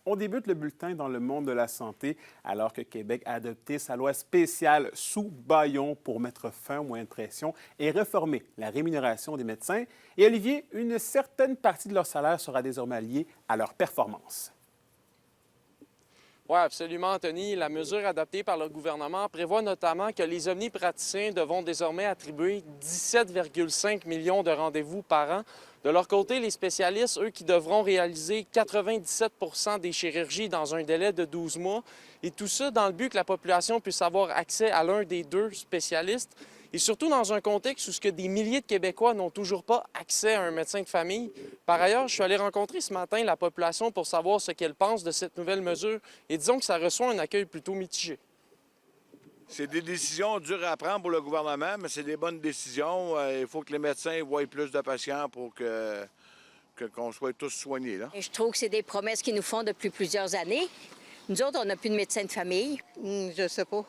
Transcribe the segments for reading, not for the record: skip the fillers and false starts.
On débute le bulletin dans le monde de la santé alors que Québec a adopté sa loi spéciale sous Bayon pour mettre fin aux moyens de pression et réformer la rémunération des médecins. Et Olivier, une certaine partie de leur salaire sera désormais liée à leur performance. Oui, absolument, Anthony. La mesure adoptée par le gouvernement prévoit notamment que les omnipraticiens devront désormais attribuer 17,5 millions de rendez-vous par an. De leur côté, les spécialistes, eux, qui devront réaliser 97 des chirurgies dans un délai de 12 mois. Et tout ça dans le but que la population puisse avoir accès à l'un des deux spécialistes. Et surtout dans un contexte où ce que des milliers de Québécois n'ont toujours pas accès à un médecin de famille. Par ailleurs, je suis allé rencontrer ce matin la population pour savoir ce qu'elle pense de cette nouvelle mesure. Et disons que ça reçoit un accueil plutôt mitigé. C'est des décisions dures à prendre pour le gouvernement, mais c'est des bonnes décisions. Il faut que les médecins voient plus de patients pour qu'on soit tous soignés. Là. Et je trouve que c'est des promesses qu'ils nous font depuis plusieurs années. Nous autres, on n'a plus de médecin de famille. Je sais pas.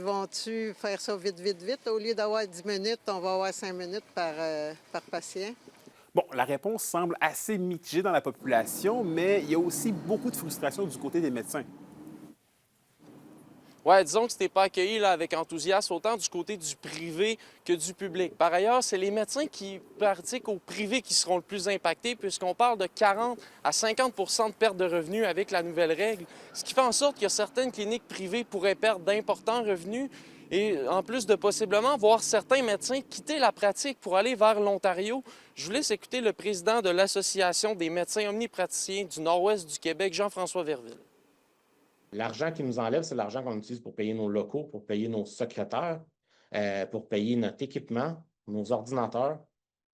Vont-tu faire ça vite, vite, vite? Au lieu d'avoir 10 minutes, on va avoir 5 minutes par patient. Bon, la réponse semble assez mitigée dans la population, mais il y a aussi beaucoup de frustration du côté des médecins. Oui, disons que ce n'était pas accueilli là, avec enthousiasme autant du côté du privé que du public. Par ailleurs, c'est les médecins qui pratiquent au privé qui seront le plus impactés puisqu'on parle de 40 à 50 de perte de revenus avec la nouvelle règle, ce qui fait en sorte que certaines cliniques privées pourraient perdre d'importants revenus et en plus de possiblement voir certains médecins quitter la pratique pour aller vers l'Ontario. Je vous laisse écouter le président de l'Association des médecins omnipraticiens du Nord-Ouest du Québec, Jean-François Verville. L'argent qu'ils nous enlèvent, c'est l'argent qu'on utilise pour payer nos locaux, pour payer nos secrétaires, pour payer notre équipement, nos ordinateurs.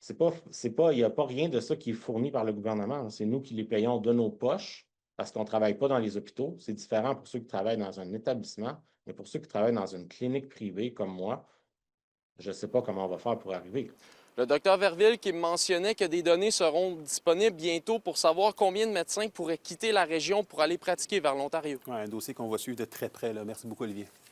Il n'y a pas rien de ça qui est fourni par le gouvernement. C'est nous qui les payons de nos poches parce qu'on ne travaille pas dans les hôpitaux. C'est différent pour ceux qui travaillent dans un établissement, mais pour ceux qui travaillent dans une clinique privée comme moi, je ne sais pas comment on va faire pour arriver. Le docteur Verville qui mentionnait que des données seront disponibles bientôt pour savoir combien de médecins pourraient quitter la région pour aller pratiquer vers l'Ontario. Ouais, un dossier qu'on va suivre de très près. Là. Merci beaucoup, Olivier.